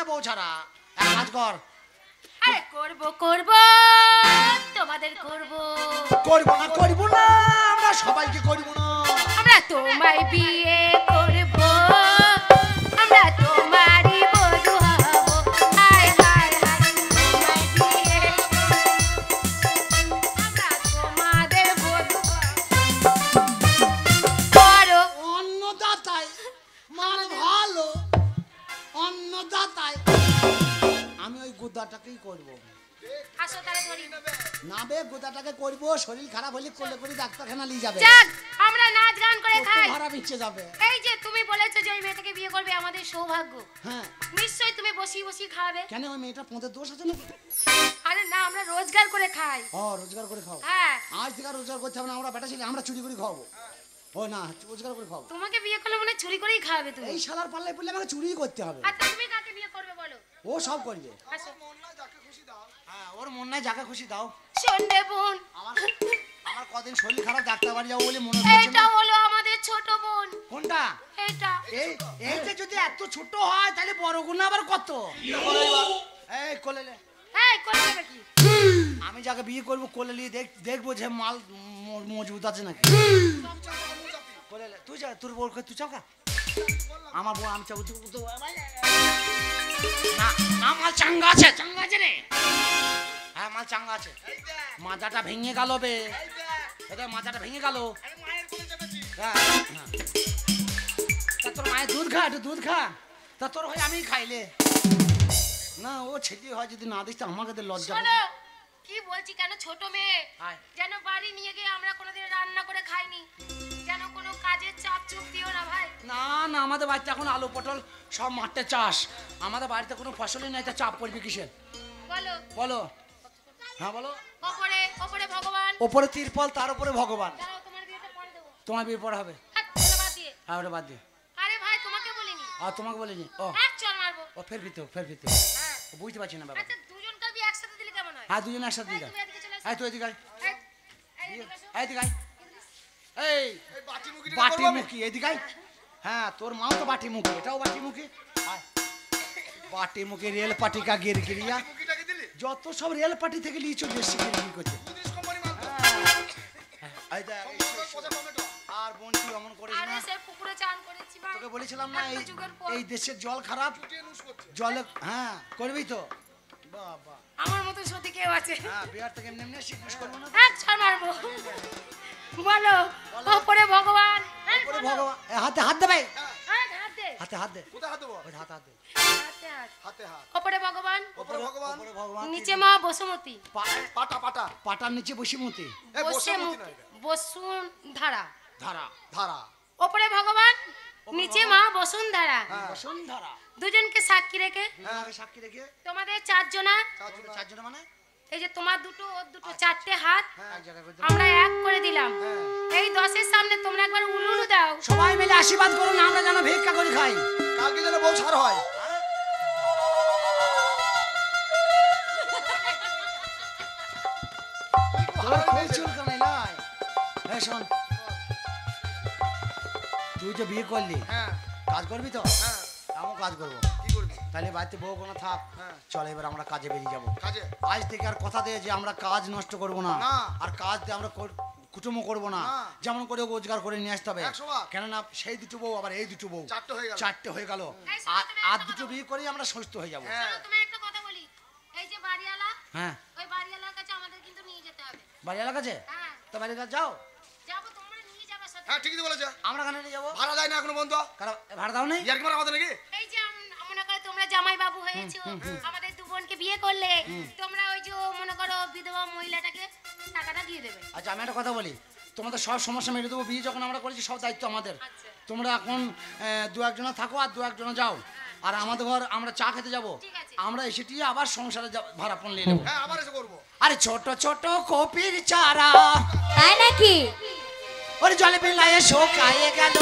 না বউ ছাড়া। এক কাজ কর। আরে করব করব তোমাদের করব। করব না আমরা সবাইকে করব না। আমরা তোমায় বিয়ে করব, আমরা তোমারই বধূ হব। হায় হায় হায় তোমায় বিয়ে আমরা তোমাদের বধূ করো। অন্নদাতাই মান ভালো, অন্নদাতাই। আমি ওই গোদাটাকেই করব। আসো তারে ধরি না বে, গোদাটাকে করব। শরীর খারাপ হলে কোলে করে ডাক্তারখানা নিয়ে যাবে। যাক আমরা নাচ গান করে খাই। ভাড়া বিচ্ছে যাবে। এই যে তুমি বলেছো যে ওই মেয়েটাকে বিয়ে করবে, আমাদের সৌভাগ্য। হ্যাঁ নিশ্চয়ই তুমি বসি বসি খাবে। কেন ওই মেয়েটা পদের দোষ আছে নাকি? আরে না, আমরা রোজগার করে খাই। ও রোজগার করে খাও। হ্যাঁ আজ থেকে আর রোজগার করতে হবে না, আমরা বেটা ছেলে, আমরা চুরি করে খাবো। ও না, রোজগার করে খাবো। তোমাকে বিয়ে করলে মনে চুরি করেই খাবে তুমি। এই শালার পাল্লায় পড়লে আমাকে চুরি করতে হবে। আচ্ছা তুমি কাকে বিয়ে করবে বলো? ও সব করবে। আসো। হ্যাঁ ওর মন নাই, যাকে খুশি দাও। শোন রে বোন, আমার কদিন শরীর খারাপ, ডাক্তার বাড়ি যাবো বলে মনে হচ্ছে এটা না। হলো আমাদের ছোট বোন। কোনটা? এটা। এইটা যদি এত ছোট হয় তাহলে বড় গুণ আবার কত? এই কোলে লে। এই কোন দেবে কি? আমি যাকে বিয়ে করবো কোলে নিয়ে দেখবো যে মাল মজবুত আছে নাকি। কোলে লে। তুই যা, তোর বউ তুই চাও কা? আমার বউ আমি চাবো। না না, মাল চাঙ্গা আছে, চাঙ্গা আছে রে। হ্যাঁ মাল চাঙ্গা আছে। মাজাটা ভেঙে গেল বে, এটা মাজাটা ভেঙে গেল। হ্যাঁ তা তোর মায়ের দুধ খা, একটু দুধ খা। তা তোর হয় আমি খাইলে না, ও ছেলে হয় যদি না দিস তো আমাকে লজ্জা। শোনো কি বলছি, কেন ছোট মেয়ে আয়। যেন বাড়ি নিয়ে গিয়ে আমরা কোনোদিন রান্না করে খাইনি, যেন কোনো কাজের চাপ চুপ দিও না ভাই। না না, আমাদের বাড়িতে এখন আলু পটল সব মাঠে চাষ, আমাদের বাড়িতে কোনো ফসলই নাই, তা চাপ পড়বে কিসের? বলো বলো। হ্যাঁ বলো। ওপরে ওপরে ভগবান, ওপরে তিরপল, তার উপরে ভগবান। দাঁড়াও তোমার বিয়েটা পরে দেবো। তোমার বিয়ে পড়া হবে। হাত তোলা বাদ দিয়ে। হ্যাঁ ওটা বাদ দিয়ে। আরে ভাই তোমাকে বলিনি। আর তোমাকে বলিনি। ও এক চল মারবো। ও ফের ভিতর, ফের ভিতর। হ্যাঁ বুঝতে পারছি না বাবা। আচ্ছা দুজনকে বিয়ে একসাথে দিলে কেমন হয়? হ্যাঁ দুজনে একসাথে দিই। তুমি এদিকে চলে আসো। এই তুই এদিকে আয়। এই, এই এদিকে আসো। এদিকে আয়। এই বাটি মুখি এদিকে আয়। হ্যাঁ তোর মাও তো বাটি মুখি, এটাও বাটি মুখি। আয়। বাটি মুখি রেল পাটি কা গির গিরিয়া, যত সব রেল পাটি থেকে নিয়ে চলে এসেছি গির করতে। আর বোন তুই অমন করিস আরে না। সে পুকুরে চান করেছি ভাই। তোকে বলেছিলাম না একটা যুগের পর। এই দেশের জল খারাপ, জলে হ্যাঁ করবি তো। বাবা আমার মতো সত্যি কেউ আছে? হ্যাঁ বিহার থেকে এমনি এমনি শিখবিস করবো না। এক চল মারবো। বলো ওপরে ভগবান। হ্যাঁ, ওরে বলো। ভগবান, হাতে হাত দে ভাই, হ্যাঁ, হাত দে। হাতে হাত দে। কোথায় হাত দেবো? ওই হাতে হাত দে। হাতে হাত। হাতে হাত। ওপরে ভগবান, ওপরে ভগবান, ওপরে ভগবান, নিচে মা বসুমতী। পাটা পাটা। পাটার নিচে বসিমতি। এই বসুমতী না এটা। বসুন ধারা। ধারা। ধারা। ওপরে ভগবান, নিচে মা বসুন্ধরা। বসুন্ধরা। দুজনকে সাক্ষী রেখে হ্যাঁ সাক্ষী রেখে তোমাদের চারজনা, চারজন মানে এই যে তোমার দুটো ওর দুটো চারটে হাত এক জায়গায় করে আমরা এক করে দিলাম। এই 10-এর সামনে তোমরা একবার উলুলু দাও। সবাই মিলে আশীর্বাদ করুন, আমরা যেন ভিক্ষা করে খাই। কালকে যেন বউ ছাড় হয়। তোর খুব চুল কামাই লাই। এই শোন, তুই যে বিয়ে করলি, হ্যাঁ কাজ করবি তো? হ্যাঁ। আমিও কাজ করবো। কি করবি? তাহলে বাড়িতে বউ কোনো থাক। হ্যাঁ। চল এবার আমরা কাজে বেরিয়ে যাবো। কাজে? আজ থেকে আর কথা দে যে আমরা কাজ নষ্ট করব না, না। আর কাজ দিয়ে আমরা কুটুমও করবো না, না। যেমন করে রোজগার করে নিয়ে আসতে হবে। 100 বার। কেননা সেই দুটো বউ আবার এই দুটো বউ চারটে হয়ে গেল। চারটে হয়ে গেল। এই শোনো, আর তুমি আর একটা দুটো কথা বিয়ে করেই আমরা সুস্থ হয়ে যাবো। হ্যাঁ। শোনো, তোমায় একটা কথা বলি। এই যে বাড়িওয়ালা, হ্যাঁ ওই বাড়িওয়ালার কাছে আমাদের কিন্তু নিয়ে যেতে হবে। বাড়ি এলাকাছে হ্যাঁ তো বাড়ির কাছে যাও। যাবো, তোমরা নিয়ে যাবে সাথে। হ্যাঁ ঠিকই তো বলেছে। আমরা কেন নিয়ে যাবো? ভাড়া দেয় না এখনো বন্ধ। কারণ ভাড়া দাও নেই। ইয়ার কি মারা কথা নাকি? এই যে মনে করো তোমরা জামাই বাবু হয়েছো, আমাদের দু বোনকে বিয়ে করলে, তোমরা ওই যে মনে করো বিধবা মহিলাটাকে টাকাটা দিয়ে দেবে। আচ্ছা আমি একটা কথা বলি, তোমাদের সব সমস্যা মেরে দেবো। বিয়ে যখন আমরা করেছি সব দায়িত্ব আমাদের। আচ্ছা। তোমরা এখন দু একজনা থাকো আর দু একজনা যাও, আর আমাদের ঘর আমরা চা খেতে যাবো। ঠিক আছে। আমরা এসেটি আবার সংসারে ভাড়া পণ নিয়ে নেবো। হ্যাঁ আবার এসে করবো। আরে ছোট ছোট কপির চারা, তাই নাকি? ওরে জলে বেলায় শোকায়ে গেল।